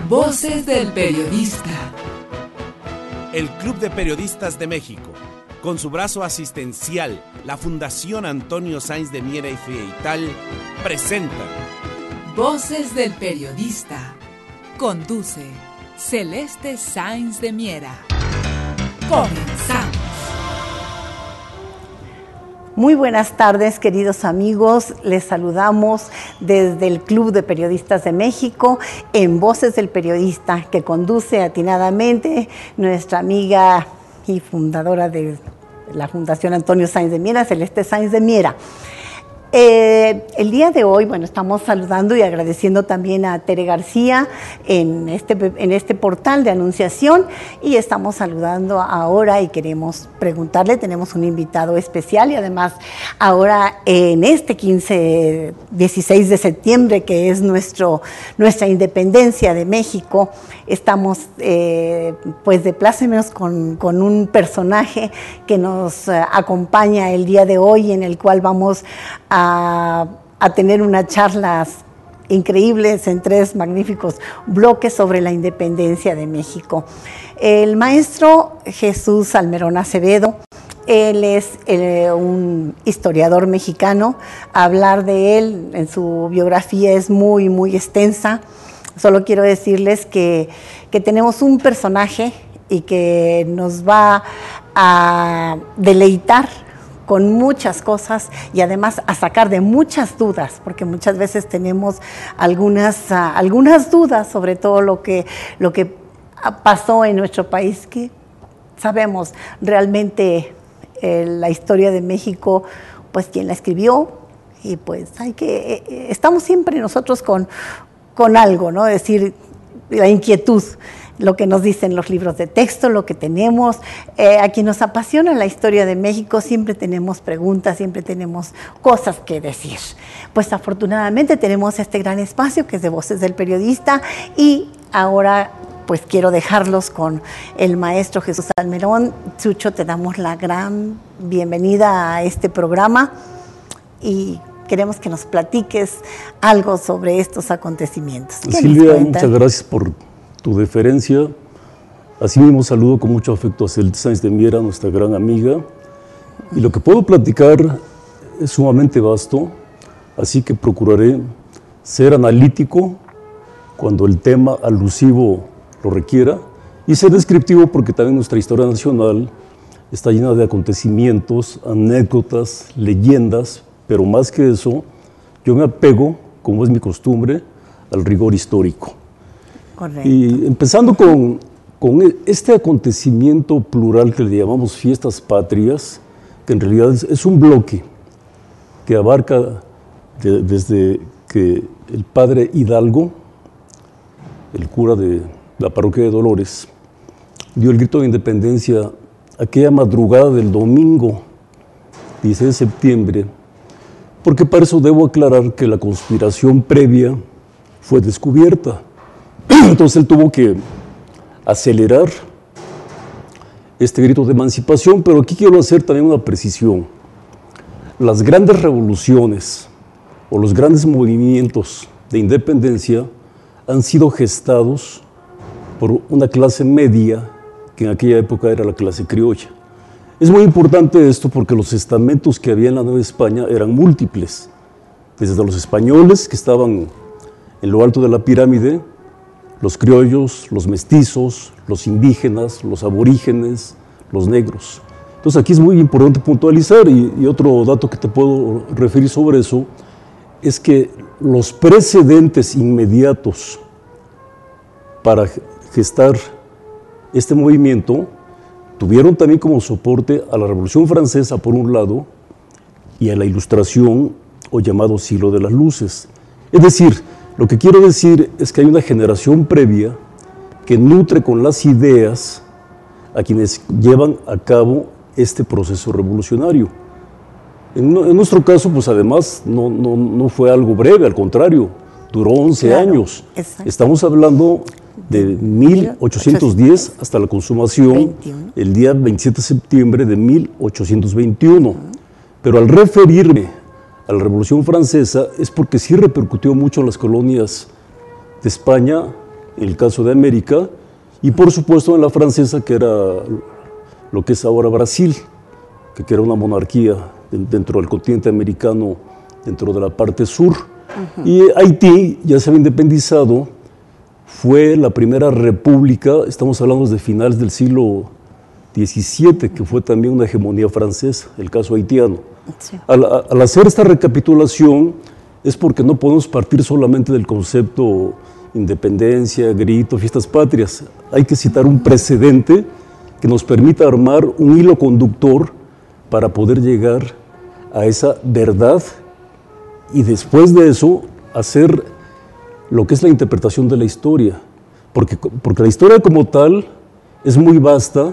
Voces del Periodista. El Club de Periodistas de México, con su brazo asistencial, la Fundación Antonio Sáenz de Miera y Frieital, presenta Voces del Periodista. Conduce Celeste Sáenz de Miera. Comenzamos. Muy buenas tardes, queridos amigos. Les saludamos desde el Club de Periodistas de México en Voces del Periodista, que conduce atinadamente nuestra amiga y fundadora de la Fundación Antonio Sáenz de Miera, Celeste Sáenz de Miera. El día de hoy, estamos saludando y agradeciendo también a Tere García en este portal de anunciación, y estamos saludando ahora y queremos preguntarle, tenemos un invitado especial, y además ahora en este 16 de septiembre, que es nuestra independencia de México, estamos pues de plácemes con un personaje que nos acompaña el día de hoy, en el cual vamos a tener unas charlas increíbles en 3 magníficos bloques sobre la independencia de México. El maestro Jesús Salmerón Acevedo, él es un historiador mexicano. Hablar de él en su biografía es muy, muy extensa. Solo quiero decirles que tenemos un personaje y que nos va a deleitar con muchas cosas, y además a sacar de muchas dudas, porque muchas veces tenemos algunas dudas sobre todo lo que pasó en nuestro país, que sabemos realmente la historia de México, pues quién la escribió, y pues estamos siempre nosotros con algo, ¿no? Es decir, la inquietud, lo que nos dicen los libros de texto, lo que tenemos. A quien nos apasiona la historia de México, siempre tenemos preguntas, siempre tenemos cosas que decir. Pues afortunadamente tenemos este gran espacio que es de Voces del Periodista, y ahora pues quiero dejarlos con el maestro Jesús Salmerón. Chucho, te damos la gran bienvenida a este programa y queremos que nos platiques algo sobre estos acontecimientos. Silvia, muchas gracias por tu deferencia. Asimismo saludo con mucho afecto a Celeste Sáenz de Miera, nuestra gran amiga, y lo que puedo platicar es sumamente vasto, así que procuraré ser analítico cuando el tema alusivo lo requiera, y ser descriptivo porque también nuestra historia nacional está llena de acontecimientos, anécdotas, leyendas, pero más que eso, yo me apego, como es mi costumbre, al rigor histórico. Correcto. Y empezando con este acontecimiento plural que le llamamos Fiestas Patrias, que en realidad es un bloque que abarca desde que el padre Hidalgo, el cura de la parroquia de Dolores, dio el grito de independencia aquella madrugada del domingo 16 de septiembre, porque para eso debo aclarar que la conspiración previa fue descubierta. Entonces él tuvo que acelerar este grito de emancipación, pero aquí quiero hacer también una precisión. Las grandes revoluciones o los grandes movimientos de independencia han sido gestados por una clase media que en aquella época era la clase criolla. Es muy importante esto porque los estamentos que había en la Nueva España eran múltiples, desde los españoles que estaban en lo alto de la pirámide, los criollos, los mestizos, los indígenas, los aborígenes, los negros. Entonces aquí es muy importante puntualizar, y otro dato que te puedo referir sobre eso es que los precedentes inmediatos para gestar este movimiento tuvieron también como soporte a la Revolución Francesa por un lado y a la Ilustración, o llamado Siglo de las Luces. Es decir, lo que quiero decir es que hay una generación previa que nutre con las ideas a quienes llevan a cabo este proceso revolucionario. En nuestro caso, pues además, no fue algo breve, al contrario, duró 11 años. Exacto. Estamos hablando de 1810 hasta la consumación, el día 27 de septiembre de 1821. Pero al referirme a la Revolución Francesa es porque sí repercutió mucho en las colonias de España en el caso de América, y por supuesto en la francesa, que era lo que es ahora Brasil, que era una monarquía dentro del continente americano, dentro de la parte sur. Y Haití ya se había independizado, fue la primera república, estamos hablando de finales del siglo XVII, que fue también una hegemonía francesa, el caso haitiano. Sí. Al hacer esta recapitulación es porque no podemos partir solamente del concepto independencia, grito, fiestas patrias. Hay que citar un precedente que nos permita armar un hilo conductor para poder llegar a esa verdad y después de eso hacer lo que es la interpretación de la historia. Porque la historia como tal es muy vasta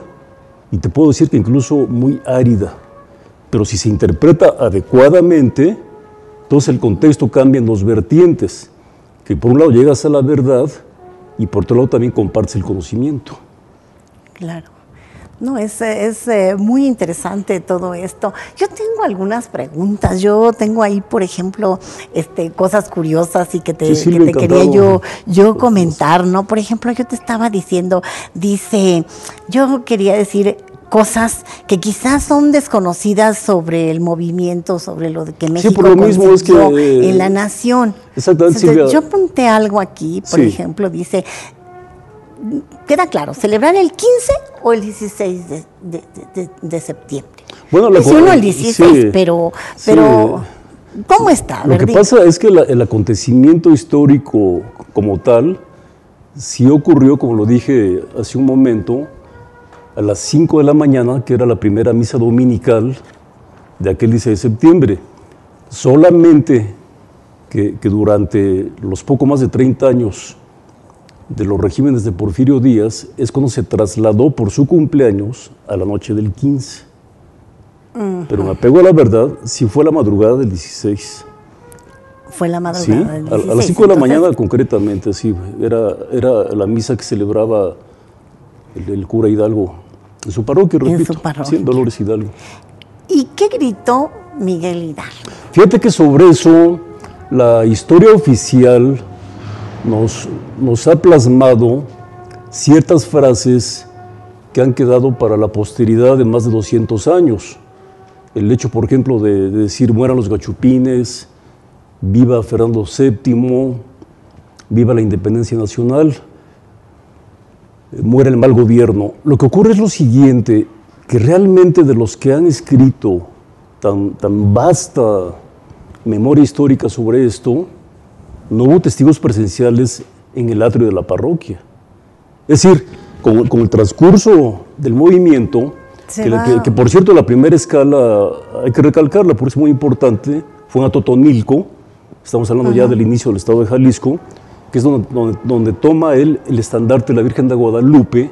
y te puedo decir que incluso muy árida. Pero si se interpreta adecuadamente, entonces el contexto cambia en dos vertientes, que por un lado llegas a la verdad y por otro lado también compartes el conocimiento. Claro. No, es muy interesante todo esto. Yo tengo algunas preguntas. Yo tengo ahí, por ejemplo, cosas curiosas y que te quería yo comentar, ¿no? Por ejemplo, yo te estaba diciendo, yo quería decir cosas que quizás son desconocidas sobre el movimiento, sobre lo que México por lo mismo es que, en la nación. Exactamente. Entonces, yo apunté algo aquí, por ejemplo, dice, queda claro, ¿celebrar el 15 o el 16 de septiembre? Bueno, dice uno el 16, pero ¿cómo está? Lo que pasa es que el acontecimiento histórico como tal sí ocurrió, como lo dije hace un momento, a las 5 de la mañana, que era la primera misa dominical de aquel 16 de septiembre. Solamente que durante los poco más de 30 años de los regímenes de Porfirio Díaz es cuando se trasladó por su cumpleaños a la noche del 15. Pero me apego a la verdad, sí fue la madrugada del 16. Fue la madrugada del 16. A las 5 de la mañana concretamente, sí. Era la misa que celebraba el cura Hidalgo en su parroquia, repito. En su parroquia. Sí, en Dolores Hidalgo. ¿Y qué gritó Miguel Hidalgo? Fíjate que sobre eso la historia oficial nos ha plasmado ciertas frases que han quedado para la posteridad de más de 200 años. El hecho, por ejemplo, de decir mueran los gachupines, viva Fernando VII, viva la independencia nacional, muera el mal gobierno. Lo que ocurre es lo siguiente, que realmente de los que han escrito tan vasta memoria histórica sobre esto, no hubo testigos presenciales en el atrio de la parroquia. Es decir, con el transcurso del movimiento, que por cierto la primera escala, hay que recalcarla porque es muy importante, fue en Atotonilco, estamos hablando ya del inicio del estado de Jalisco, que es donde toma él el estandarte de la Virgen de Guadalupe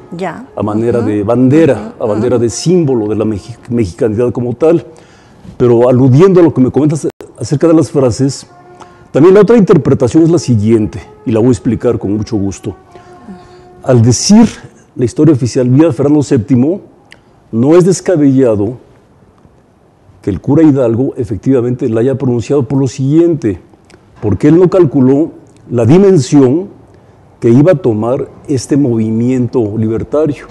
a manera de bandera, a bandera de símbolo de la mexicanidad como tal. Pero aludiendo a lo que me comentas acerca de las frases, también la otra interpretación es la siguiente, y la voy a explicar con mucho gusto. Al decir la historia oficial viva Fernando VII, no es descabellado que el cura Hidalgo efectivamente la haya pronunciado por lo siguiente, porque él no calculó la dimensión que iba a tomar este movimiento libertario.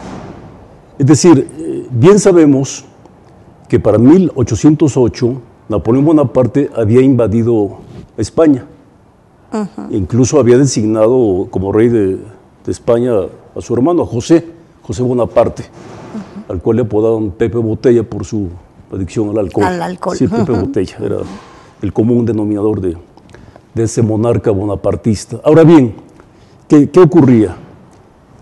Es decir, bien sabemos que para 1808 Napoleón Bonaparte había invadido España. Incluso había designado como rey de España a su hermano, a José Bonaparte, al cual le apodaban Pepe Botella por su adicción al alcohol. Sí, Pepe Botella era el común denominador de ese monarca bonapartista. Ahora bien, ¿qué ocurría?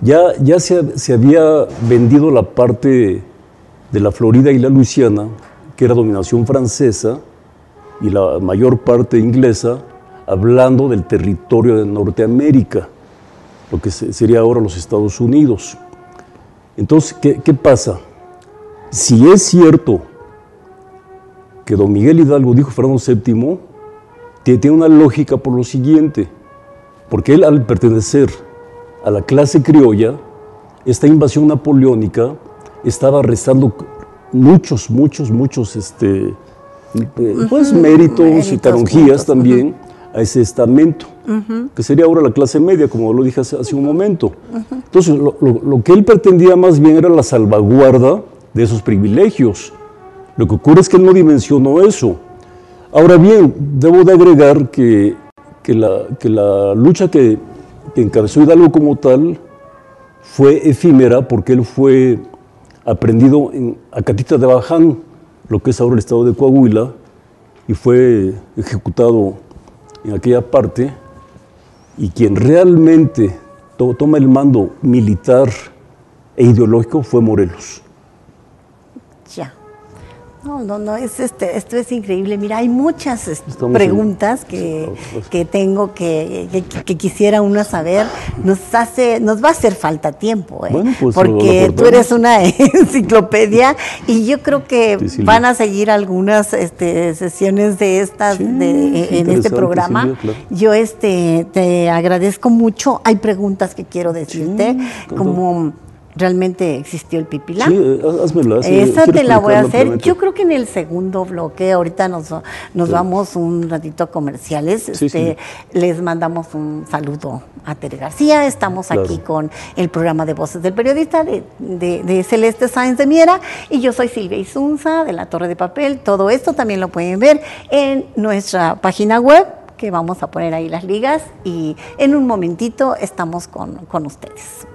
Ya se había vendido la parte de la Florida y la Luisiana, que era dominación francesa, y la mayor parte inglesa, hablando del territorio de Norteamérica, lo que sería ahora los Estados Unidos. Entonces, ¿qué pasa? Si es cierto que don Miguel Hidalgo dijo Fernando VII, tiene una lógica por lo siguiente, porque él, al pertenecer a la clase criolla, esta invasión napoleónica estaba arrestando muchos méritos y canonjías también a ese estamento, que sería ahora la clase media, como lo dije hace un momento. Entonces, lo que él pretendía más bien era la salvaguarda de esos privilegios. Lo que ocurre es que él no dimensionó eso. Ahora bien, debo de agregar que la lucha que encabezó Hidalgo como tal fue efímera, porque él fue aprendido en Acatita de Baján, lo que es ahora el estado de Coahuila, y fue ejecutado en aquella parte, y quien realmente toma el mando militar e ideológico fue Morelos. Ya. No, esto es increíble. Mira, hay muchas preguntas que tengo que quisiera uno saber. Nos va a hacer falta tiempo, Bueno, pues porque tú eres una enciclopedia y yo creo que van a seguir algunas sesiones de estas en este programa. Silvia, claro. Yo te agradezco mucho. Hay preguntas que quiero decirte, como ¿realmente existió el Pipila? Sí, házmela. Esa te la voy a hacer. Yo creo que en el segundo bloque, ahorita nos vamos un ratito a comerciales. Les mandamos un saludo a Tere García. Estamos aquí con el programa de Voces del Periodista de Celeste Sáenz de Miera. Y yo soy Silvia Isunza, de La Torre de Papel. Todo esto también lo pueden ver en nuestra página web, que vamos a poner ahí las ligas. Y en un momentito estamos con ustedes.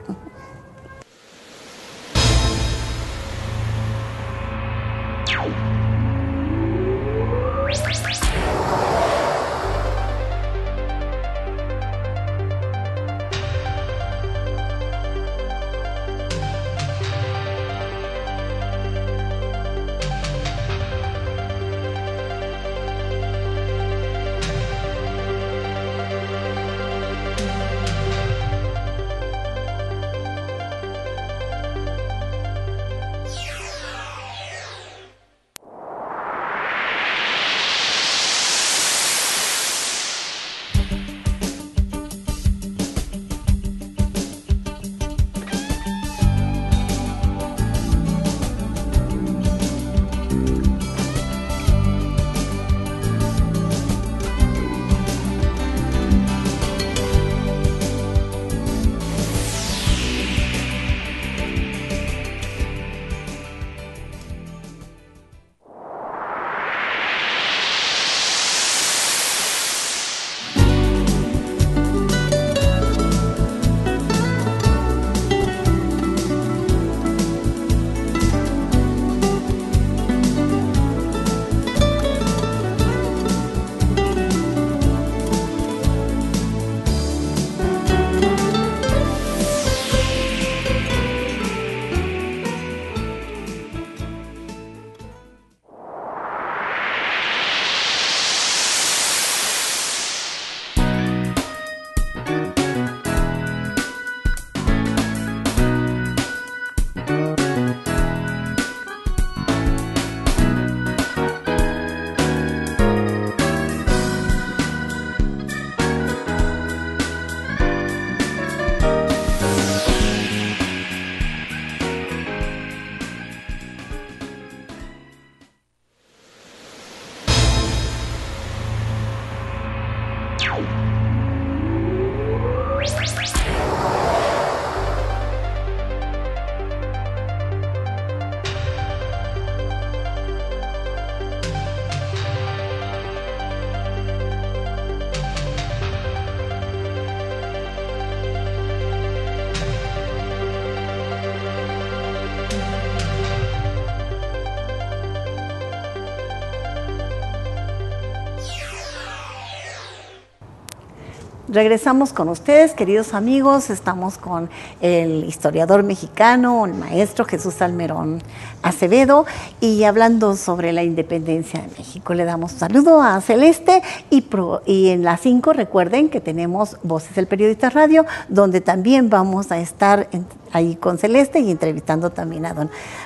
Regresamos con ustedes, queridos amigos. Estamos con el historiador mexicano, el maestro Jesús Salmerón Acevedo, y hablando sobre la independencia de México. Le damos un saludo a Celeste y en las 5 recuerden que tenemos Voces del Periodista Radio, donde también vamos a estar ahí con Celeste y entrevistando también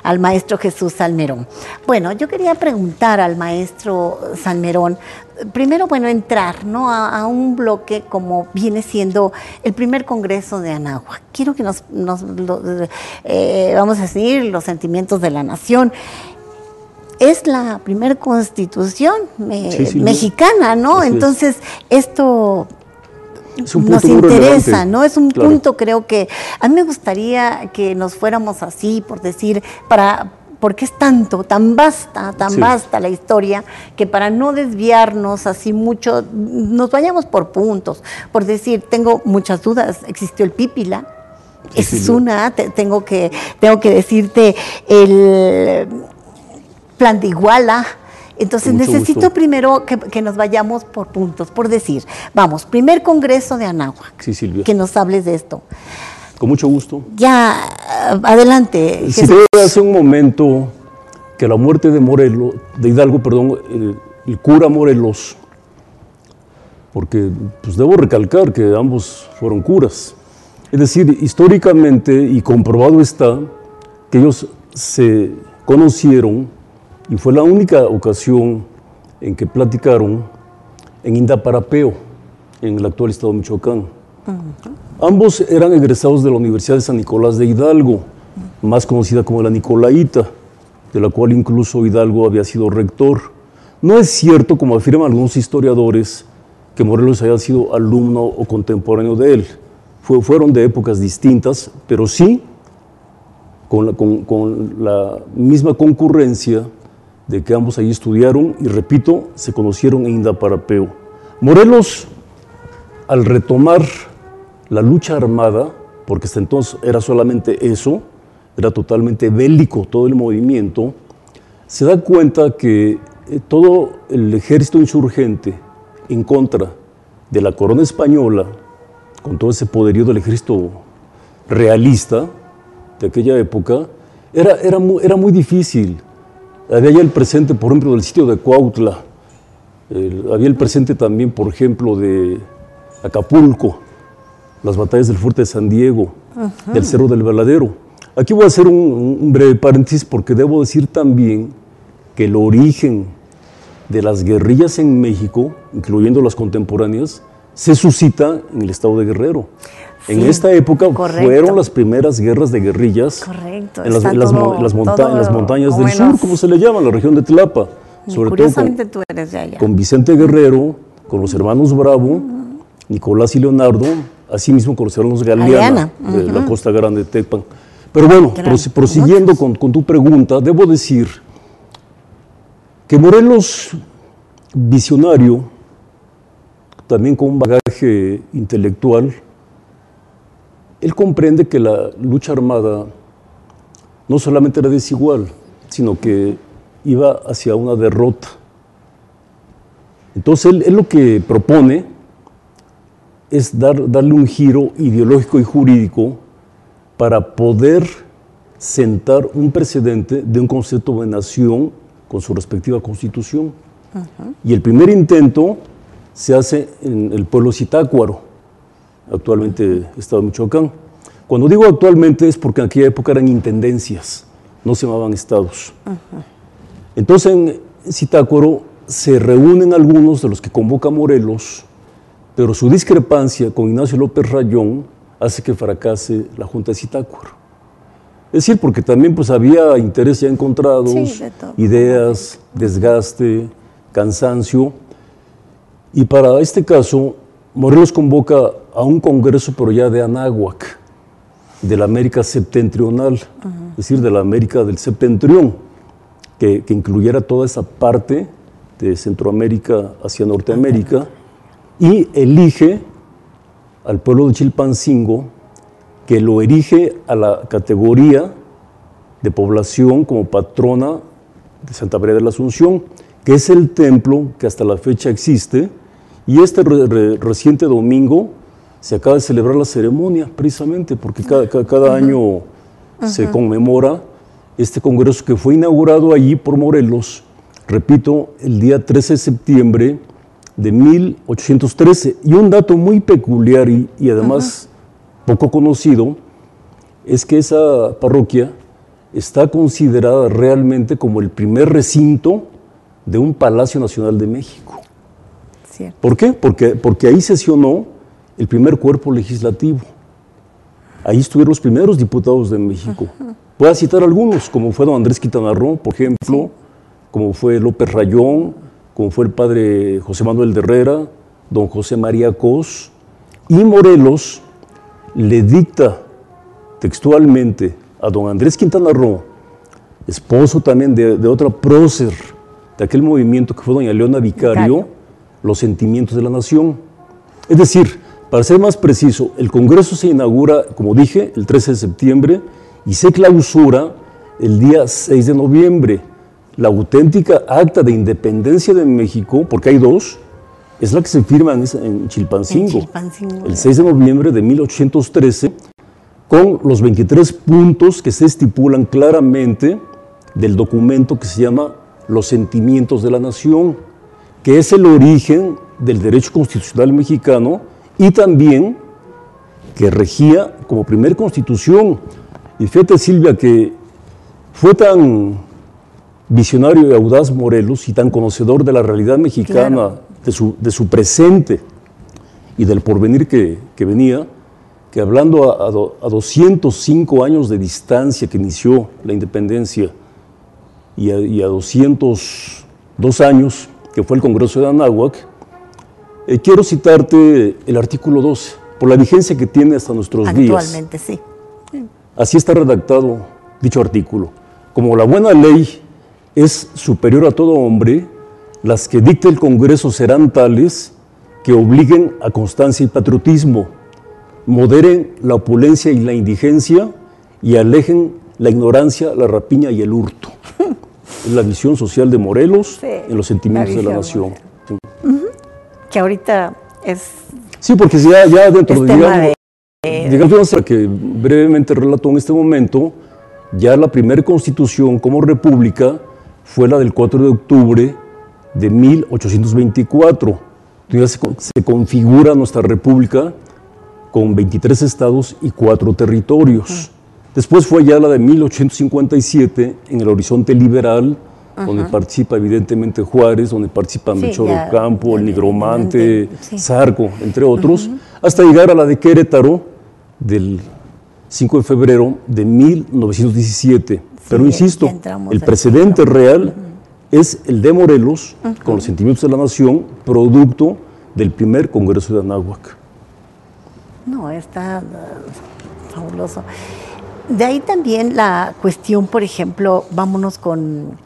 al maestro Jesús Salmerón. Bueno, yo quería preguntar al maestro Salmerón, primero, entrar, ¿no?, a un bloque como viene siendo el primer Congreso de Anáhuac. Quiero que vamos a decir, los sentimientos de la nación. es la primera constitución Sí, mexicana, ¿no? Así es. Entonces, esto Es un nos punto muy interesa, relevante. ¿no? Es un Claro. punto, creo que a mí me gustaría que nos fuéramos así, por decir, porque es tan Sí. vasta la historia, que para no desviarnos así mucho, nos vayamos por puntos. Por decir, tengo muchas dudas, existió el Pípila, Sí, esa es Silvia. una, tengo que decirte el Plan de Iguala. Entonces Con mucho necesito gusto. primero que nos vayamos por puntos, por decir, vamos, primer congreso de Anáhuac, Sí, Silvia. que nos hables de esto. Con mucho gusto. Ya, adelante, Sí, Jesús. hace un momento que la muerte de Hidalgo, perdón, el cura Morelos, porque pues debo recalcar que ambos fueron curas. Es decir, históricamente y comprobado está que ellos se conocieron y fue la única ocasión en que platicaron en Indaparapeo, en el actual estado de Michoacán. Ambos eran egresados de la Universidad de San Nicolás de Hidalgo, más conocida como la Nicolaita, de la cual incluso Hidalgo había sido rector. No es cierto, como afirman algunos historiadores, que Morelos haya sido alumno o contemporáneo de él. Fueron de épocas distintas, pero sí con la misma concurrencia de que ambos ahí estudiaron y, repito, se conocieron en Indaparapeo. Morelos, al retomar la lucha armada, porque hasta entonces era solamente eso, era totalmente bélico todo el movimiento, se da cuenta que todo el ejército insurgente en contra de la corona española, con todo ese poderío del ejército realista de aquella época, era muy difícil. Había ya el presente, por ejemplo, del sitio de Cuautla, había el presente también, por ejemplo, de Acapulco, las batallas del Fuerte de San Diego, del Cerro del Veladero. Aquí voy a hacer un breve paréntesis porque debo decir también que el origen de las guerrillas en México, incluyendo las contemporáneas, se suscita en el estado de Guerrero. Sí, en esta época correcto. fueron las primeras guerras de guerrillas Correcto, en las, está en las mo- todo- en las monta- todo en las montañas del bueno. sur, como se le llama, la región de Tlapa. Sobre todo Curiosamente tú eres de allá. con Vicente Guerrero, con los hermanos Bravo, Nicolás y Leonardo, asimismo con los hermanos Galeana, Galeana, de la Costa Grande de Tecpan. Pero bueno, Claro, prosiguiendo con tu pregunta, debo decir que Morelos, visionario, también con un bagaje intelectual, él comprende que la lucha armada no solamente era desigual, sino que iba hacia una derrota. Entonces él lo que propone es darle un giro ideológico y jurídico para poder sentar un precedente de un concepto de nación con su respectiva constitución. Y el primer intento se hace en el pueblo Zitácuaro, actualmente estado de Michoacán. Cuando digo actualmente es porque en aquella época eran intendencias, no se llamaban estados. Entonces en Zitácuaro se reúnen algunos de los que convoca Morelos, pero su discrepancia con Ignacio López Rayón hace que fracase la Junta de Zitácuaro. Es decir, porque también pues, había intereses ya encontrados, Sí, de todo. ideas, desgaste, cansancio. Y para este caso, Morelos convoca a un congreso, pero ya de Anáhuac, de la América septentrional, es decir, de la América del septentrión, que incluyera toda esa parte de Centroamérica hacia Norteamérica, y elige al pueblo de Chilpancingo, que lo erige a la categoría de población como patrona de Santa María de la Asunción, que es el templo que hasta la fecha existe, y este reciente domingo se acaba de celebrar la ceremonia, precisamente, porque cada año se conmemora este congreso que fue inaugurado allí por Morelos, repito, el día 13 de septiembre de 1813. Y un dato muy peculiar y además poco conocido, es que esa parroquia está considerada realmente como el primer recinto de un Palacio Nacional de México. Cierto. ¿Por qué? Porque ahí sesionó el primer cuerpo legislativo. Ahí estuvieron los primeros diputados de México. Voy a citar algunos, como fue don Andrés Quintana Roo, por ejemplo, como fue López Rayón, como fue el padre José Manuel de Herrera, don José María Cos, y Morelos le dicta textualmente a don Andrés Quintana Roo, esposo también de otra prócer de aquel movimiento que fue doña Leona Vicario, los sentimientos de la nación. Es decir, para ser más preciso, el Congreso se inaugura, como dije, el 13 de septiembre y se clausura el día 6 de noviembre. La auténtica acta de independencia de México, porque hay dos, es la que se firma en Chilpancingo, el 6 de noviembre de 1813, con los 23 puntos que se estipulan claramente del documento que se llama Los Sentimientos de la Nación, que es el origen del derecho constitucional mexicano y también que regía como primer constitución. Y fíjate, Silvia, que fue tan visionario y audaz Morelos y tan conocedor de la realidad mexicana, de su presente y del porvenir que venía, que hablando a 205 años de distancia que inició la independencia y a 202 años que fue el Congreso de Anáhuac, quiero citarte el artículo 12, por la vigencia que tiene hasta nuestros días. Actualmente, sí. Así está redactado dicho artículo. Como la buena ley es superior a todo hombre, las que dicte el Congreso serán tales que obliguen a constancia y patriotismo, moderen la opulencia y la indigencia y alejen la ignorancia, la rapiña y el hurto. Es la visión social de Morelos, sí, en los sentimientos de la nación. Sí. Que ahorita es... Sí, porque ya dentro de, digamos, que brevemente relato en este momento, ya la primera constitución como república fue la del 4 de octubre de 1824. Entonces se configura nuestra república con 23 estados y 4 territorios. Después fue ya la de 1857 en el horizonte liberal, donde participa evidentemente Juárez, donde participa Melchor Ocampo, el Nigromante, Zarco, entre otros, hasta llegar a la de Querétaro del 5 de febrero de 1917. Pero insisto, el precedente real es el de Morelos, con los sentimientos de la nación, producto del primer Congreso de Anáhuac. No, está fabuloso. De ahí también la cuestión, por ejemplo, vámonos con...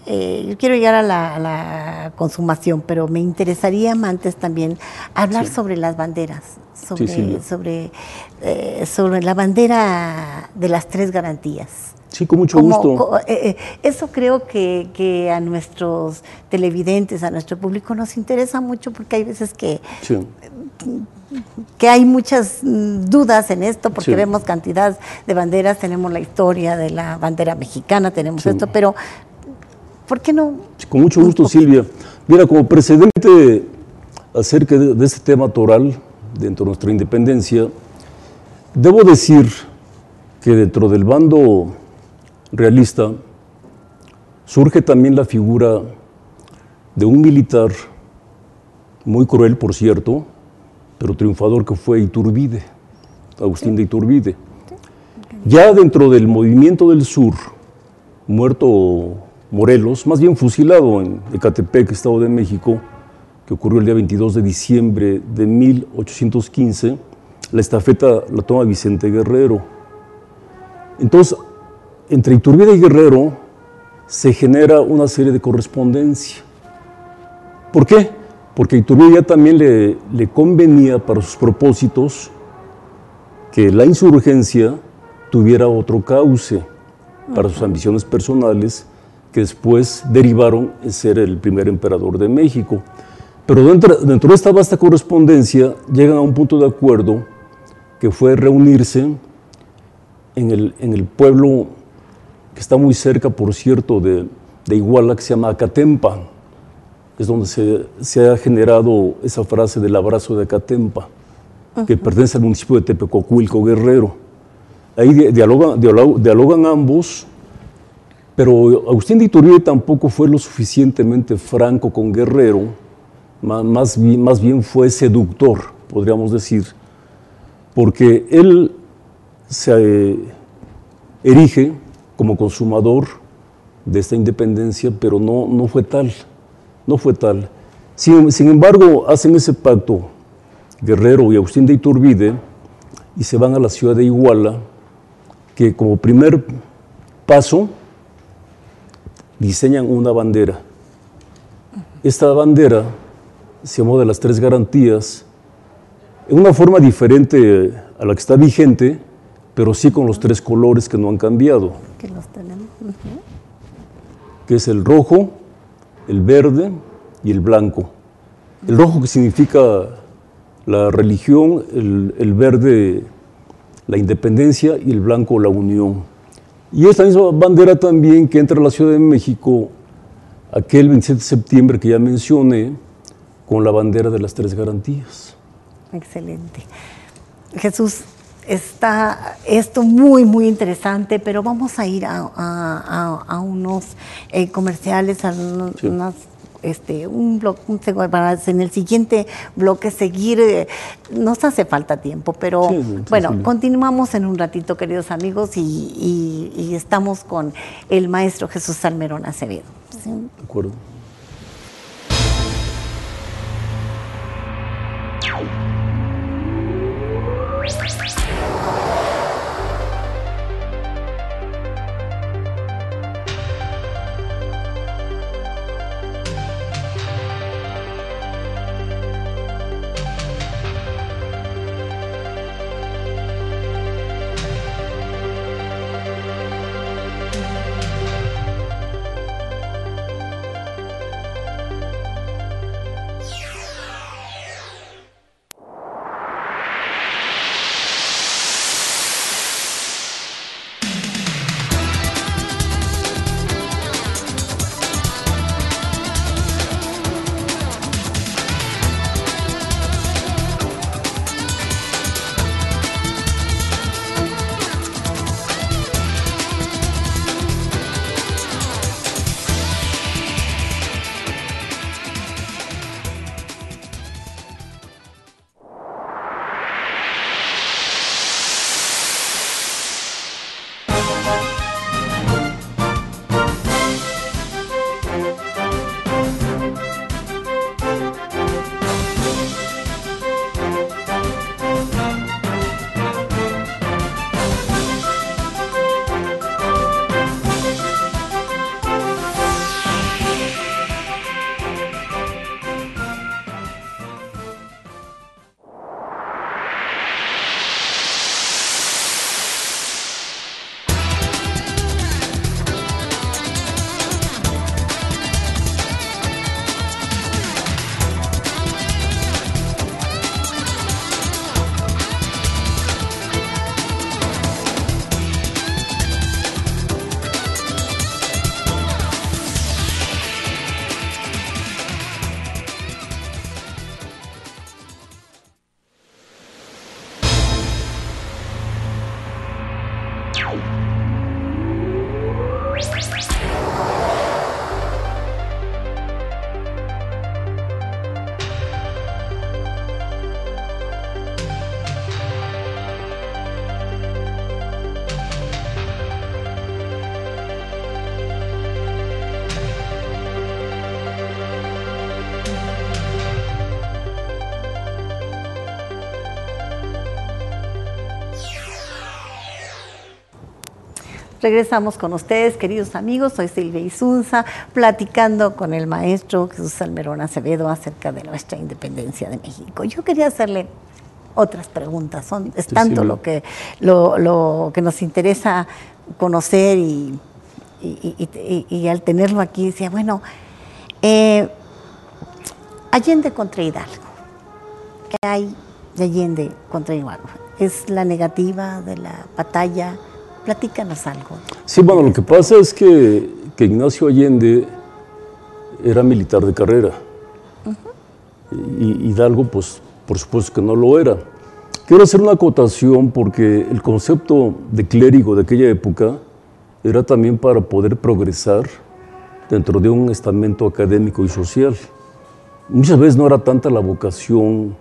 yo quiero llegar a la consumación, pero me interesaría antes también hablar sobre las banderas, sobre la bandera de las 3 garantías. Sí, con mucho gusto. Eso creo que a nuestros televidentes, a nuestro público nos interesa mucho porque hay veces que hay muchas dudas en esto, porque vemos cantidad de banderas, tenemos la historia de la bandera mexicana, tenemos esto, pero ¿por qué no? Sí, con mucho gusto, Silvia. Mira, como precedente acerca de este tema toral dentro de nuestra independencia, debo decir que dentro del bando realista surge también la figura de un militar muy cruel, por cierto, pero triunfador, que fue Iturbide, Agustín de Iturbide. Ya dentro del movimiento del sur, muerto Morelos, más bien fusilado en Ecatepec, Estado de México, que ocurrió el día 22 de diciembre de 1815, la estafeta la toma Vicente Guerrero. Entonces, entre Iturbide y Guerrero se genera una serie de correspondencia. ¿Por qué? Porque a Iturbide ya también le convenía para sus propósitos que la insurgencia tuviera otro cauce para sus ambiciones personales, que después derivaron en ser el primer emperador de México. Pero dentro de esta vasta correspondencia llegan a un punto de acuerdo que fue reunirse en el pueblo que está muy cerca, por cierto, de Iguala, que se llama Acatempa. Es donde se ha generado esa frase del abrazo de Acatempa, que pertenece al municipio de Tepecocuilco, Guerrero. Ahí dialogan ambos, pero Agustín de Iturbide tampoco fue lo suficientemente franco con Guerrero, más bien fue seductor, podríamos decir, porque él se erige como consumador de esta independencia, pero no fue tal, no fue tal. Sin embargo, hacen ese pacto Guerrero y Agustín de Iturbide y se van a la ciudad de Iguala, que como primer paso diseñan una bandera. Esta bandera se llamó de las Tres Garantías, en una forma diferente a la que está vigente, pero sí con los tres colores que no han cambiado. Que los tenemos. Que es el rojo, el verde y el blanco. El rojo que significa la religión, el verde la independencia y el blanco la unión. Y esta misma bandera también que entra a la Ciudad de México aquel 27 de septiembre que ya mencioné, con la bandera de las Tres Garantías. Excelente. Jesús, está esto muy, muy interesante, pero vamos a ir a unos comerciales, a unas, para en el siguiente bloque seguir, nos hace falta tiempo, pero bueno, continuamos en un ratito, queridos amigos, y estamos con el maestro Jesús Salmerón Acevedo. ¿Sí? De acuerdo. Regresamos con ustedes, queridos amigos. Soy Silvia Isunza, platicando con el maestro Jesús Salmerón Acevedo acerca de nuestra independencia de México. Yo quería hacerle otras preguntas. Es tanto lo que nos interesa conocer y al tenerlo aquí, decía, bueno, Allende contra Hidalgo. ¿Qué hay de Allende contra Hidalgo? ¿Es la negativa de la batalla? Platícanos algo. Sí, bueno, lo que pasa es que Ignacio Allende era militar de carrera. Y Hidalgo, pues, por supuesto que no lo era. Quiero hacer una acotación porque el concepto de clérigo de aquella época era también para poder progresar dentro de un estamento académico y social. Muchas veces no era tanta la vocación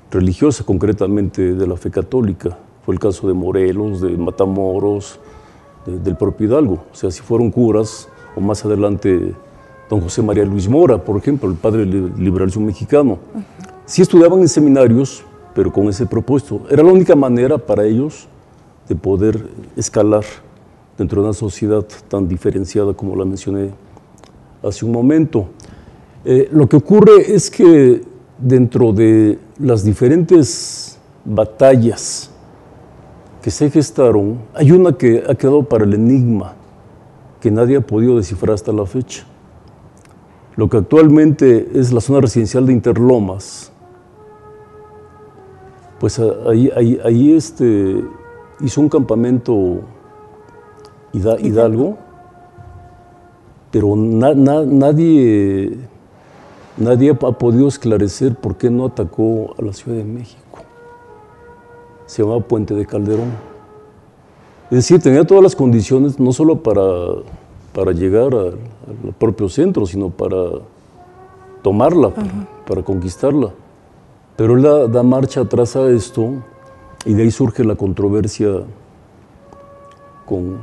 religiosa, concretamente de la fe católica. Fue el caso de Morelos, de Matamoros, del propio Hidalgo. O sea, si fueron curas o más adelante don José María Luis Mora, por ejemplo, el padre del liberalismo mexicano. Sí estudiaban en seminarios, pero con ese propósito. Era la única manera para ellos de poder escalar dentro de una sociedad tan diferenciada como la mencioné hace un momento. Lo que ocurre es que dentro de las diferentes batallas que se gestaron, hay una que ha quedado para el enigma, que nadie ha podido descifrar hasta la fecha. Lo que actualmente es la zona residencial de Interlomas, pues ahí hizo un campamento Hidalgo, pero nadie ha podido esclarecer por qué no atacó a la Ciudad de México. Se llamaba Puente de Calderón. Es decir, tenía todas las condiciones, no solo para llegar al propio centro, sino para tomarla, para conquistarla. Pero él da marcha atrás a esto, y de ahí surge la controversia con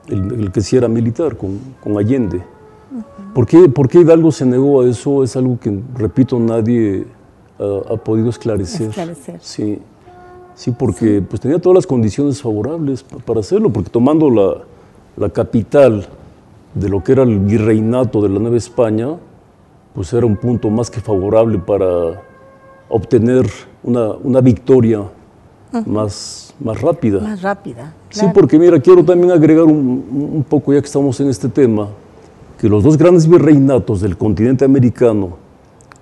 el que sí era militar, con Allende. ¿Por qué Hidalgo se negó a eso? Es algo que, repito, nadie ha podido esclarecer. Sí, porque pues tenía todas las condiciones favorables para hacerlo, porque tomando la capital de lo que era el virreinato de la Nueva España, pues era un punto más que favorable para obtener una victoria más rápida. Más rápida, claro. Sí, porque mira, quiero también agregar un poco, ya que estamos en este tema, que los dos grandes virreinatos del continente americano,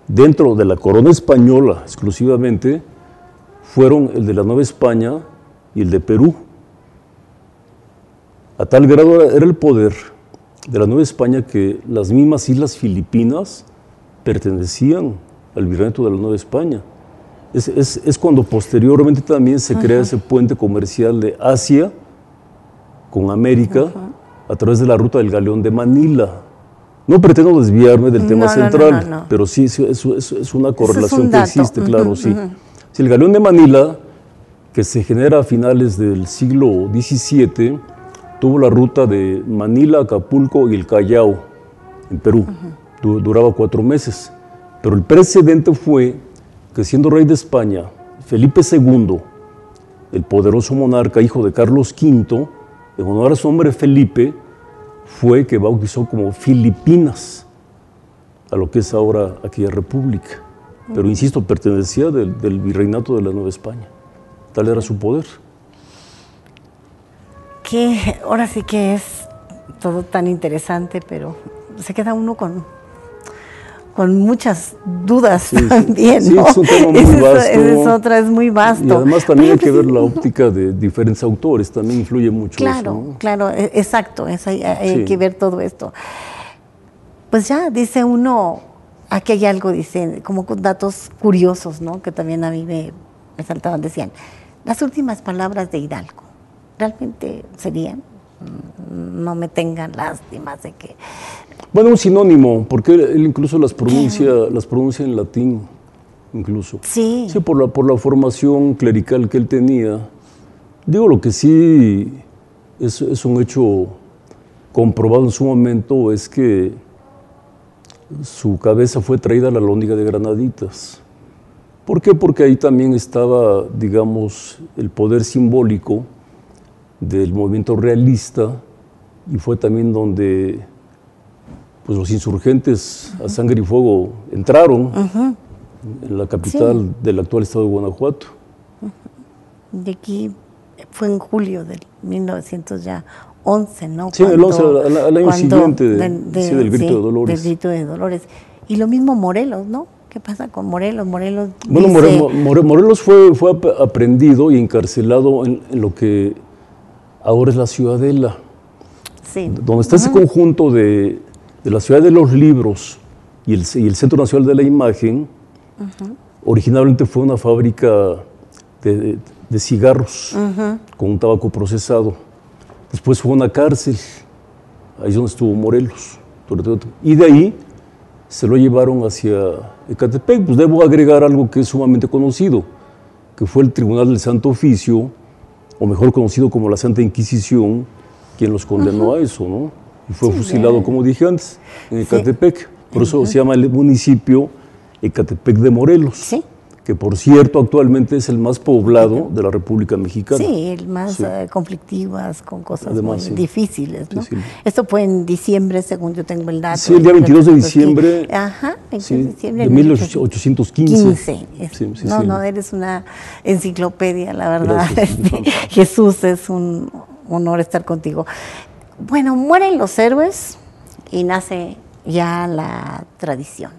dentro de la corona española exclusivamente, fueron el de la Nueva España y el de Perú. A tal grado era el poder de la Nueva España que las mismas islas Filipinas pertenecían al virreinato de la Nueva España. Es cuando posteriormente también se crea ese puente comercial de Asia con América a través de la ruta del Galeón de Manila. No pretendo desviarme del tema central, pero sí es una correlación que existe, claro, sí. Si el Galeón de Manila, que se genera a finales del siglo XVII, tuvo la ruta de Manila, Acapulco y el Callao, en Perú. Duraba 4 meses. Pero el precedente fue que, siendo rey de España, Felipe II, el poderoso monarca, hijo de Carlos V, en honor a su hombre Felipe, fue que bautizó como Filipinas a lo que es ahora aquella república. Pero insisto, pertenecía del virreinato de la Nueva España. Tal era su poder. Que ahora sí que es todo tan interesante, pero se queda uno con muchas dudas también, ¿no? Sí, es un tema muy vasto. Es muy vasto. Y además también hay que ver la óptica de diferentes autores, también influye mucho eso, ¿no? Claro, exacto, hay que ver todo esto. Pues ya, dice uno, aquí hay algo, dice, como datos curiosos, ¿no? Que también a mí me saltaban, decían, las últimas palabras de Hidalgo, ¿realmente serían? No me tengan lástimas de que... Bueno, un sinónimo, porque él incluso las pronuncia en latín, incluso. Sí. Sí, por la formación clerical que él tenía. Digo, lo que sí es un hecho comprobado en su momento es que su cabeza fue traída a la Alhóndiga de Granaditas. ¿Por qué? Porque ahí también estaba, digamos, el poder simbólico del movimiento realista, y fue también donde pues, los insurgentes a sangre y fuego entraron en la capital del actual estado de Guanajuato. De aquí fue en julio del 1911, ¿no? Sí, el 11, al año siguiente del Grito de Dolores. Del Grito de Dolores. Y lo mismo Morelos, ¿no? ¿Qué pasa con Morelos? Morelos fue aprendido y encarcelado en lo que ahora es la Ciudadela, donde está ese conjunto de la Ciudad de los Libros y el Centro Nacional de la Imagen. Originalmente fue una fábrica de cigarros con un tabaco procesado. Después fue una cárcel, ahí es donde estuvo Morelos. Y de ahí se lo llevaron hacia Ecatepec. Pues debo agregar algo que es sumamente conocido, que fue el Tribunal del Santo Oficio, o mejor conocido como la Santa Inquisición, quien los condenó a eso, ¿no? y fue fusilado, como dije antes, en Ecatepec. Por eso se llama el municipio Ecatepec de Morelos. Sí. Que por cierto actualmente es el más poblado de la República Mexicana. Sí, el más conflictivas, con cosas Además, muy difíciles, ¿no? Esto fue en diciembre, según yo tengo el dato. Sí, el día 22 de diciembre. Ajá, 22 de diciembre de 1815. No, eres una enciclopedia, la verdad. Gracias. Jesús, es un honor estar contigo. Bueno, mueren los héroes y nace ya la tradición.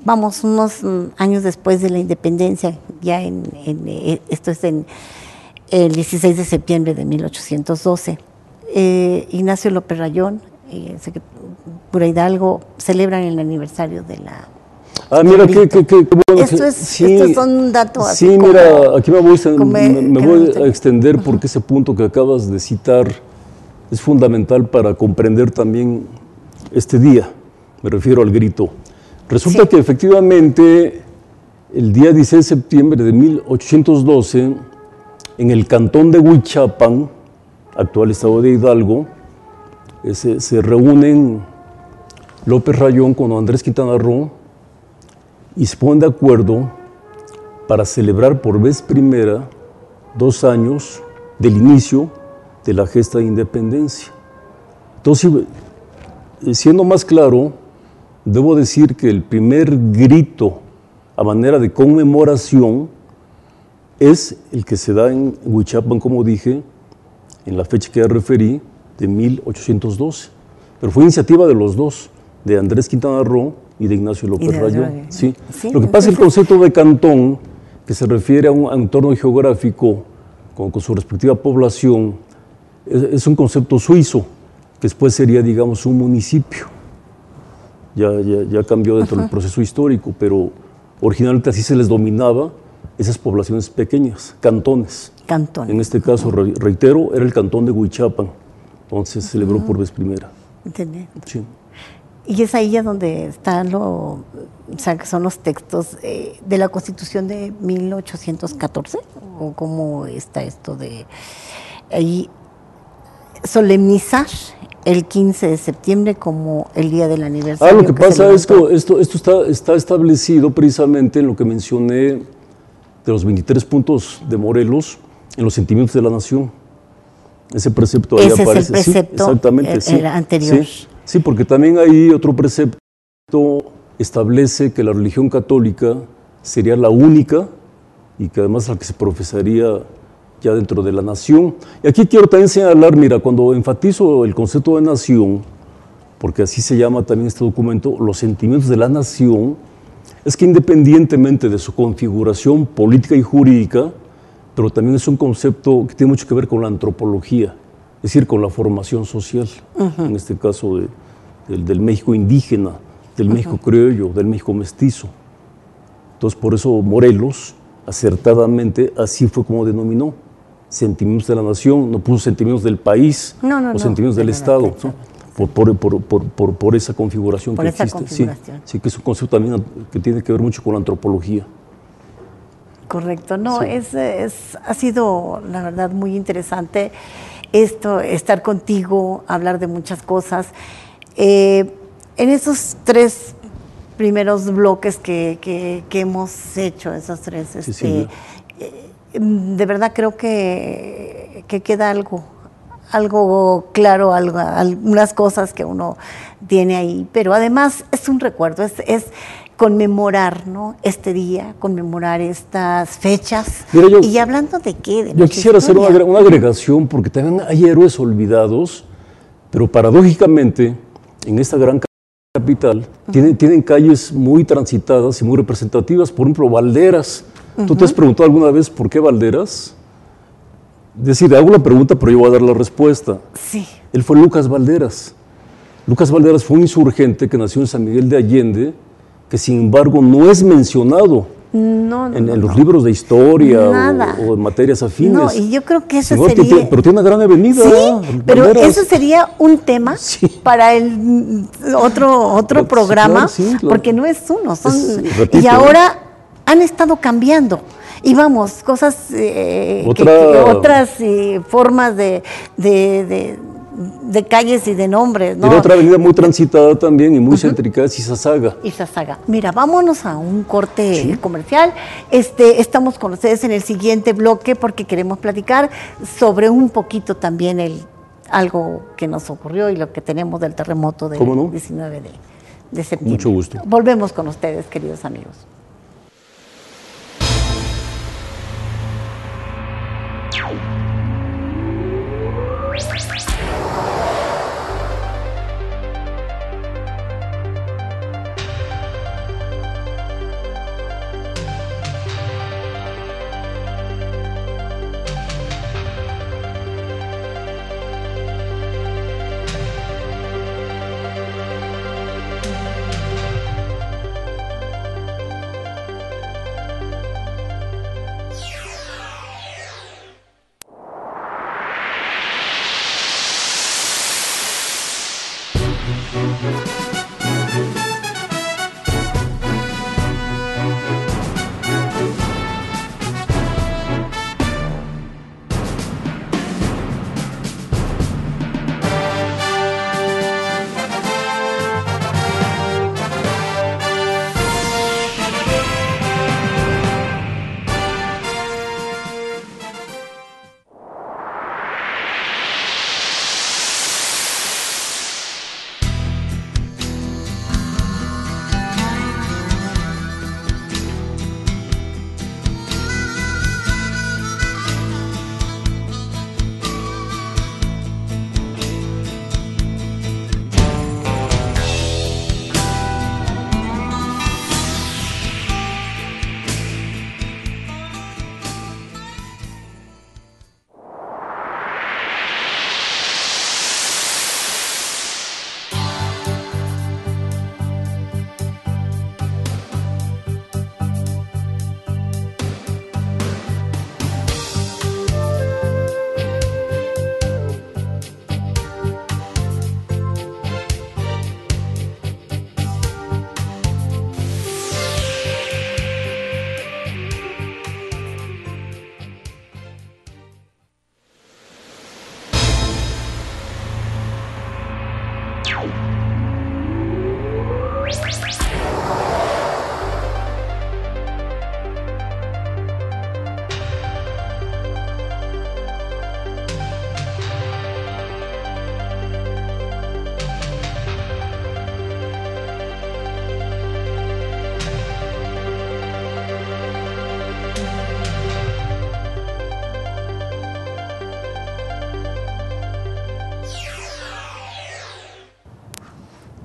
Vamos, unos años después de la independencia, ya esto es en el 16 de septiembre de 1812, Ignacio López Rayón, cura Hidalgo, celebran el aniversario de la... Mira, qué bueno. Estos son datos así. Sí, mira, aquí me voy a extender porque ese punto que acabas de citar es fundamental para comprender también este día. Me refiero al grito. Resulta que efectivamente el día 16 de septiembre de 1812, en el cantón de Huichapan, actual estado de Hidalgo, se reúnen López Rayón con Andrés Quintana Roo y se ponen de acuerdo para celebrar por vez primera 2 años del inicio de la gesta de independencia. Entonces, siendo más claro, debo decir que el primer grito a manera de conmemoración es el que se da en Huichapan, como dije, en la fecha que ya referí, de 1812. Pero fue iniciativa de los dos, de Andrés Quintana Roo y de Ignacio López Rayón. Sí. Lo que pasa es que el concepto de cantón, que se refiere a un entorno geográfico con su respectiva población, es un concepto suizo, que después sería, digamos, un municipio. Ya cambió dentro del proceso histórico, pero originalmente así se les dominaba esas poblaciones pequeñas, cantones. En este caso, reitero, era el cantón de Huichapan, entonces se celebró por vez primera. Entendí. Sí. Y es ahí ya donde están que son los textos de la Constitución de 1814, o cómo está esto de ahí solemnizar el 15 de septiembre como el día del aniversario. Lo que pasa es que esto está establecido precisamente en lo que mencioné de los 23 puntos de Morelos, en los sentimientos de la nación. Ese precepto ahí aparece. Es el precepto, exactamente, el anterior. Sí, porque también ahí otro precepto establece que la religión católica sería la única y que además la que se profesaría ya dentro de la nación. Y aquí quiero también señalar, mira, cuando enfatizo el concepto de nación, porque así se llama también este documento, los sentimientos de la nación, es que independientemente de su configuración política y jurídica, pero también es un concepto que tiene mucho que ver con la antropología, es decir, con la formación social, en este caso del México indígena, del México criollo, del México mestizo. Entonces, por eso Morelos, acertadamente, así fue como denominó. Sentimientos de la nación, no puso sentimientos del país o sentimientos del Estado, ¿no? por esa configuración que existe. Sí, que es un concepto también que tiene que ver mucho con la antropología. Correcto, ha sido la verdad muy interesante estar contigo, hablar de muchas cosas. En esos 3 primeros bloques que hemos hecho, esos 3, de verdad creo que queda algo claro, algunas cosas que uno tiene ahí, pero además es un recuerdo, es conmemorar, ¿no?, este día, conmemorar estas fechas. Mira, y hablando de qué, yo quisiera hacer una agregación, porque también hay héroes olvidados, pero paradójicamente en esta gran capital tienen calles muy transitadas y muy representativas. Por ejemplo, Valderas. ¿Tú te has preguntado alguna vez por qué Valderas? Es decir, hago la pregunta, pero yo voy a dar la respuesta. Sí. Él fue Lucas Valderas. Lucas Valderas fue un insurgente que nació en San Miguel de Allende, que sin embargo no es mencionado en los libros de historia o en materias afines. No, y yo creo que eso sería... Pero tiene una gran avenida. Sí, pero eso sería un tema para el otro programa, porque no es uno. Y ahora han estado cambiando. Y vamos, cosas, otras formas de calles y de nombres, ¿no? Era otra avenida muy transitada también y muy céntrica, es Izazaga. Izazaga. Mira, vámonos a un corte comercial. Estamos con ustedes en el siguiente bloque porque queremos platicar sobre un poquito también algo que nos ocurrió y lo que tenemos del terremoto del 19 de septiembre. Mucho gusto. Volvemos con ustedes, queridos amigos.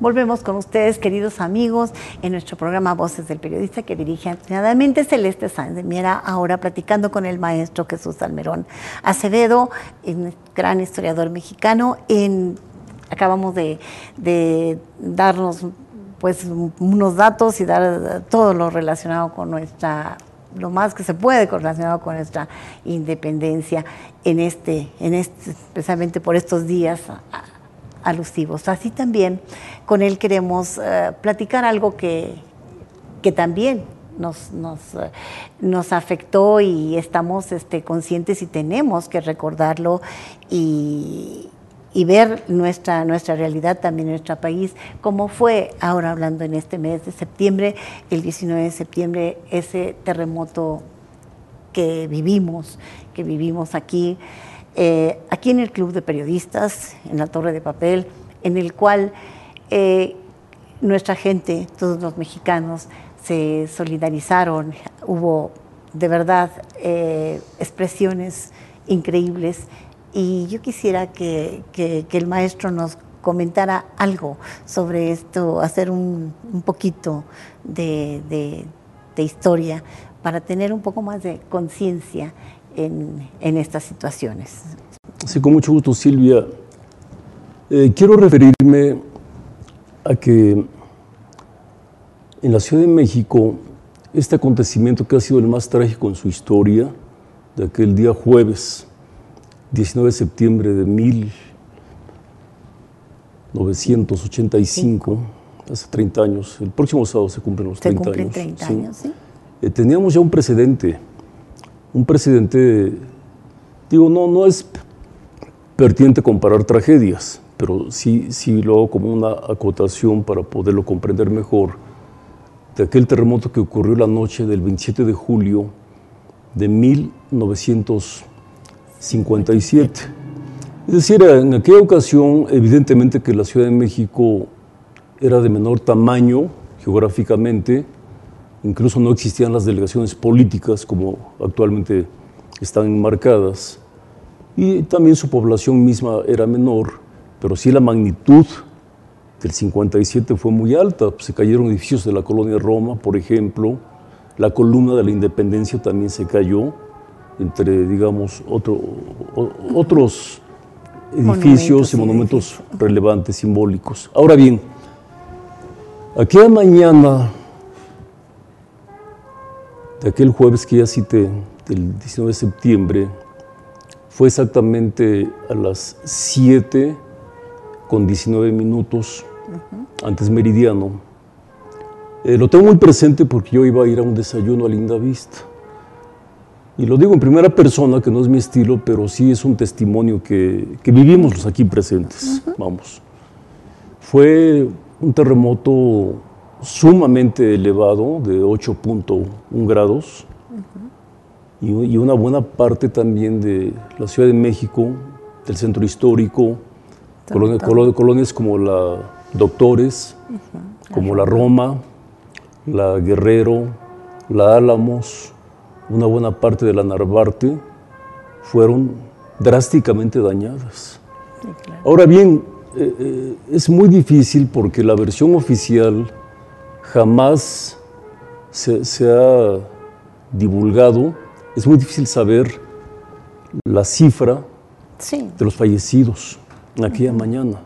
Volvemos con ustedes, queridos amigos, en nuestro programa Voces del Periodista, que dirige atinadamente Celeste Sáenz de Miera, ahora platicando con el maestro Jesús Salmerón Acevedo, un gran historiador mexicano. Acabamos de darnos pues unos datos y dar todo lo relacionado con lo más que se puede relacionado con nuestra independencia precisamente por estos días alusivos. Así también con él queremos platicar algo que también nos afectó y estamos conscientes y tenemos que recordarlo y ver nuestra realidad también en nuestro país, como fue ahora hablando en este mes de septiembre, el 19 de septiembre, ese terremoto que vivimos aquí en el Club de Periodistas, en la Torre de Papel, en el cual nuestra gente, todos los mexicanos, se solidarizaron. Hubo de verdad expresiones increíbles y yo quisiera que el maestro nos comentara algo sobre esto, hacer un poquito de historia para tener un poco más de conciencia en estas situaciones. Sí, con mucho gusto, Silvia. Quiero referirme a que en la Ciudad de México, este acontecimiento que ha sido el más trágico en su historia, de aquel día jueves, 19 de septiembre de 1985, hace 30 años, el próximo sábado se cumplen los 30 años. Se cumplen 30 años, ¿sí? teníamos ya un precedente, digo, no es pertinente comparar tragedias, pero sí lo hago como una acotación para poderlo comprender mejor, de aquel terremoto que ocurrió la noche del 27 de julio de 1957. Es decir, en aquella ocasión, evidentemente que la Ciudad de México era de menor tamaño geográficamente, incluso no existían las delegaciones políticas como actualmente están enmarcadas, y también su población misma era menor, pero sí la magnitud del 57 fue muy alta. Se cayeron edificios de la colonia Roma, por ejemplo, la columna de la Independencia también se cayó, entre, digamos, otros edificios y monumentos relevantes, simbólicos. Ahora bien, aquella mañana de aquel jueves que ya cité, del 19 de septiembre, fue exactamente a las 7:19 antes meridiano. Lo tengo muy presente porque yo iba a ir a un desayuno a Linda Vista. Y lo digo en primera persona, que no es mi estilo, pero sí es un testimonio que vivimos los aquí presentes. Vamos. Fue un terremoto sumamente elevado, de 8.1 grados, y una buena parte también de la Ciudad de México, del centro histórico, colonias como la Doctores, como la Roma, la Guerrero, la Álamos, una buena parte de la Narvarte, fueron drásticamente dañadas. Sí, claro. Ahora bien, es muy difícil porque la versión oficial jamás se ha divulgado. Es muy difícil saber la cifra de los fallecidos en aquella mañana.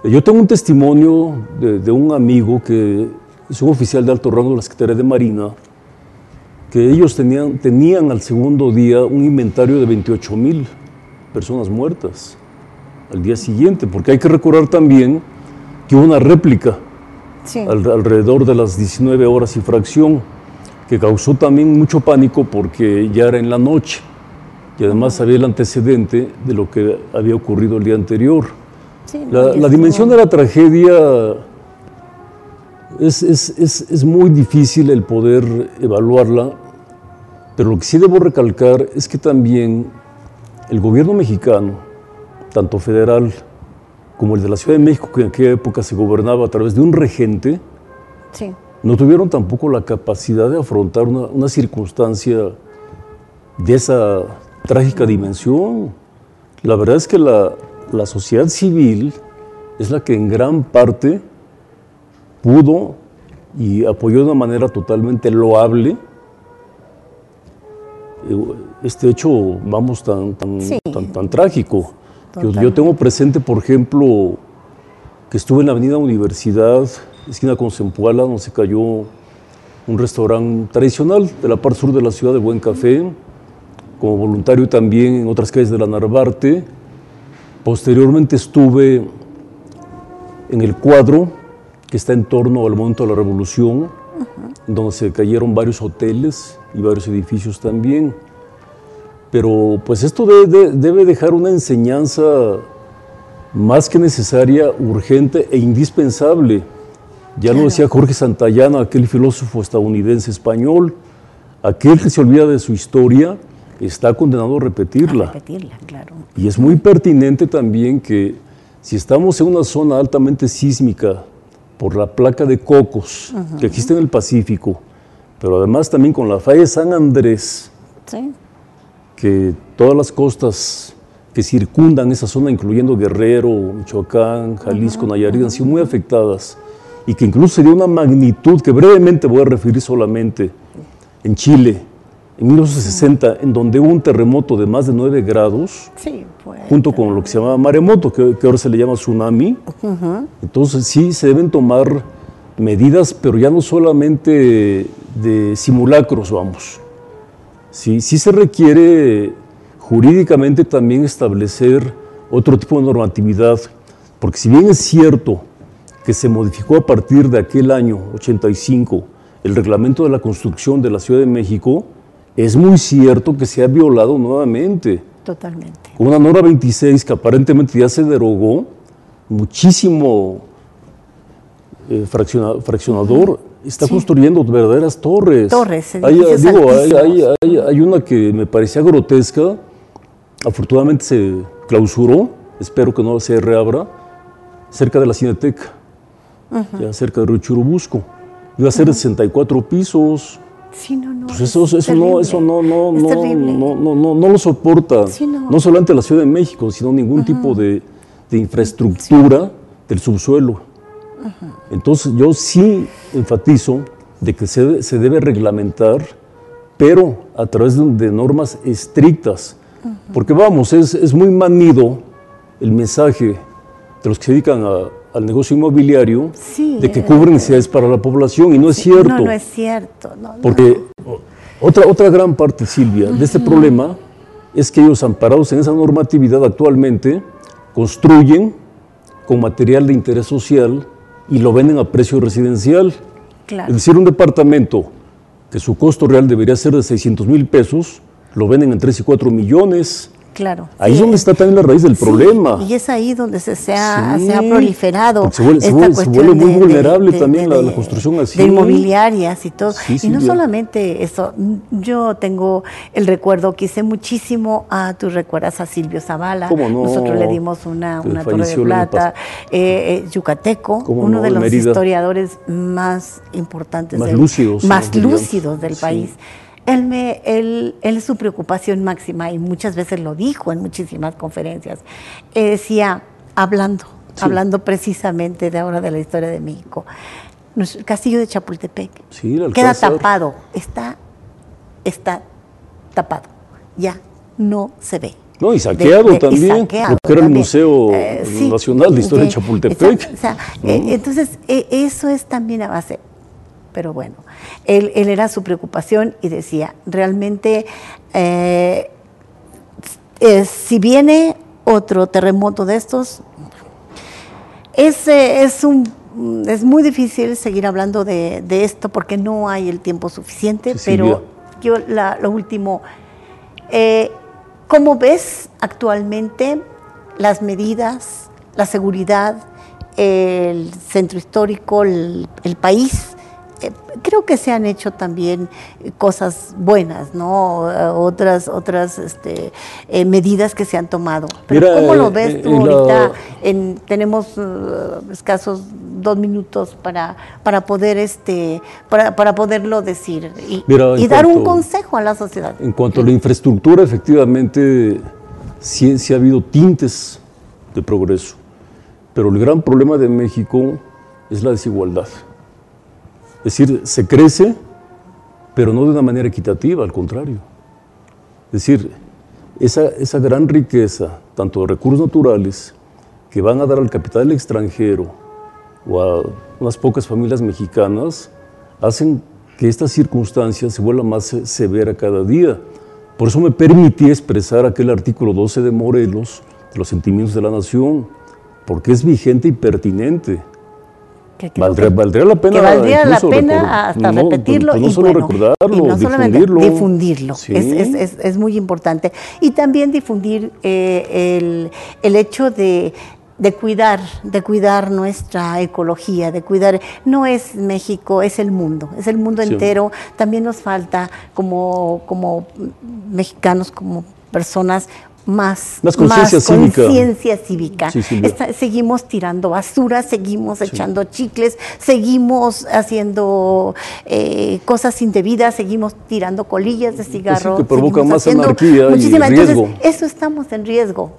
Yo tengo un testimonio de un amigo que es un oficial de alto rango de la Secretaría de Marina, que ellos tenían al segundo día un inventario de 28,000 personas muertas al día siguiente, porque hay que recordar también que hubo una réplica alrededor de las 19 horas y fracción, que causó también mucho pánico porque ya era en la noche y además había el antecedente de lo que había ocurrido el día anterior. Sí, la dimensión de la tragedia es muy difícil el poder evaluarla, pero lo que sí debo recalcar es que también el gobierno mexicano, tanto federal como el de la Ciudad de México, que en aquella época se gobernaba a través de un regente, no tuvieron tampoco la capacidad de afrontar una circunstancia de esa trágica dimensión. La verdad es que la sociedad civil es la que en gran parte pudo y apoyó de una manera totalmente loable este hecho, vamos, tan trágico. Yo tengo presente, por ejemplo, que estuve en la Avenida Universidad, esquina con Zempoala, donde se cayó un restaurante tradicional de la parte sur de la ciudad, de Buen Café, como voluntario también en otras calles de la Narvarte. Posteriormente estuve en el cuadro que está en torno al momento de la Revolución, donde se cayeron varios hoteles y varios edificios también. Pero pues esto debe dejar una enseñanza más que necesaria, urgente e indispensable. Ya lo decía Jorge Santayana, aquel filósofo estadounidense español, aquel que se olvida de su historia está condenado a repetirla. Claro. Y es muy pertinente también que si estamos en una zona altamente sísmica por la placa de Cocos que existe en el Pacífico, pero además también con la falla de San Andrés, que todas las costas que circundan esa zona, incluyendo Guerrero, Michoacán, Jalisco, Nayarit, han sido muy afectadas, y que incluso sería una magnitud que brevemente voy a referir solamente en Chile, en 1960, en donde hubo un terremoto de más de 9 grados, junto con lo que se llamaba maremoto, que ahora se le llama tsunami. Entonces sí se deben tomar medidas, pero ya no solamente de simulacros, vamos. Sí se requiere jurídicamente también establecer otro tipo de normatividad, porque si bien es cierto que se modificó a partir de aquel año 85 el reglamento de la construcción de la Ciudad de México, es muy cierto que se ha violado nuevamente. Totalmente. Con una norma 26 que aparentemente ya se derogó, muchísimo fraccionador está construyendo verdaderas torres. Torres, hay una que me parecía grotesca, afortunadamente se clausuró, espero que no se reabra, cerca de la Cineteca, ya cerca de Río Churubusco. Iba a ser de 64 pisos. Sí, no. Pues eso no lo soporta. Sí, no. No solamente la Ciudad de México, sino ningún tipo de infraestructura del subsuelo. Entonces yo sí enfatizo de que se debe reglamentar, pero a través de normas estrictas. Porque vamos, es muy manido el mensaje de los que se dedican al negocio inmobiliario, de que cubren necesidades para la población, y no es cierto. No es cierto. Porque otra gran parte, Silvia, de este problema es que ellos, amparados en esa normatividad actualmente, construyen con material de interés social y lo venden a precio residencial. Claro. Es decir, un departamento que su costo real debería ser de 600,000 pesos, lo venden en 3 y 4 millones. Claro. Ahí es donde está también la raíz del problema. Y es ahí donde se ha proliferado. Se vuelve muy vulnerable también la construcción así. De inmobiliarias y todo. Sí, y no Silvia. solamente eso, yo tengo el recuerdo, quise muchísimo tú recuerdas a Silvio Zavala. ¿Cómo no? Nosotros le dimos una torre de falleció el año plata. Yucateco, ¿Cómo uno no? de los Mérida. historiadores más importantes, Más lúcidos del Sí. país. Él su preocupación máxima, y muchas veces lo dijo en muchísimas conferencias, decía, hablando precisamente de ahora de la historia de México, el castillo de Chapultepec queda tapado, está tapado, ya no se ve. No, y saqueado también, saqueado porque era el también. Museo Nacional de Historia de Chapultepec. Entonces, eso es también a base. Pero bueno, él era su preocupación y decía, realmente, si viene otro terremoto de estos, es muy difícil seguir hablando de esto porque no hay el tiempo suficiente, Sí, pero yo lo último, ¿cómo ves actualmente las medidas, la seguridad, el centro histórico, el país? Creo que se han hecho también cosas buenas, ¿no? Otras medidas que se han tomado. Pero Mira, ¿cómo lo ves tú ahorita? Tenemos escasos 2 minutos para poder para poderlo decir y dar un consejo a la sociedad. En cuanto a la infraestructura, efectivamente sí ha habido tintes de progreso, pero el gran problema de México es la desigualdad. Es decir, se crece, pero no de una manera equitativa, al contrario. Es decir, esa gran riqueza, tanto de recursos naturales, que van a dar al capital extranjero o a unas pocas familias mexicanas, hacen que esta circunstancia se vuelva más severa cada día. Por eso me permití expresar aquel artículo 12 de Morelos, de los sentimientos de la nación, porque es vigente y pertinente. Valdría la pena, hasta repetirlo no solo recordarlo, y no difundirlo. Sí. Es muy importante. Y también difundir el hecho de cuidar nuestra ecología, de cuidar, no es México, es el mundo entero. También nos falta como mexicanos, como personas, más conciencia cívica. Sí, seguimos tirando basura, seguimos echando chicles, seguimos haciendo cosas indebidas, seguimos tirando colillas de cigarro. Que provoca más anarquía y riesgo. Entonces, eso estamos en riesgo.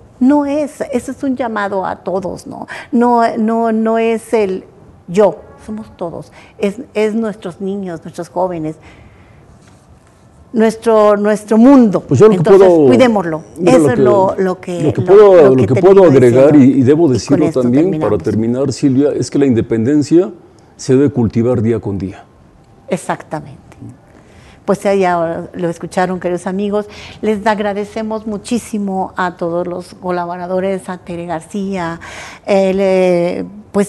Eso es un llamado a todos, ¿no? No es el yo, somos todos. Es nuestros niños, nuestros jóvenes, nuestro mundo. Pues yo entonces cuidémoslo. Eso es lo que puedo agregar y debo decirlo también para terminar, Silvia, es que la independencia se debe cultivar día con día. Exactamente. Pues ya lo escucharon, queridos amigos. Les agradecemos muchísimo a todos los colaboradores, a Tere García, pues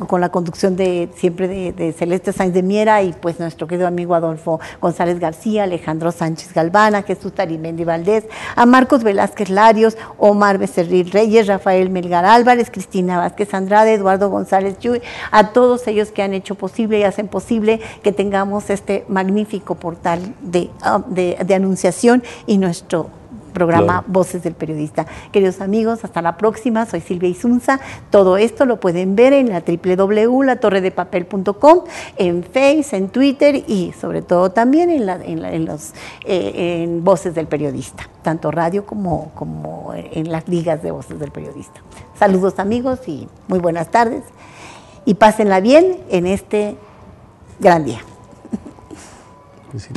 con la conducción siempre de Celeste Sáenz de Miera y pues nuestro querido amigo Adolfo González García, Alejandro Sánchez Galvana, Jesús Tarimendi Valdés, a Marcos Velázquez Larios, Omar Becerril Reyes, Rafael Melgar Álvarez, Cristina Vázquez Andrade, Eduardo González Chuy, a todos ellos que han hecho posible y hacen posible que tengamos este magnífico portal de anunciación y nuestro programa Voces del Periodista. Queridos amigos, hasta la próxima. Soy Silvia Isunza. Todo esto lo pueden ver en la www.latorredepapel.com, en Face, en Twitter y sobre todo también en Voces del Periodista, tanto radio como en las ligas de Voces del Periodista. Saludos amigos y muy buenas tardes y pásenla bien en este gran día. Pues sí.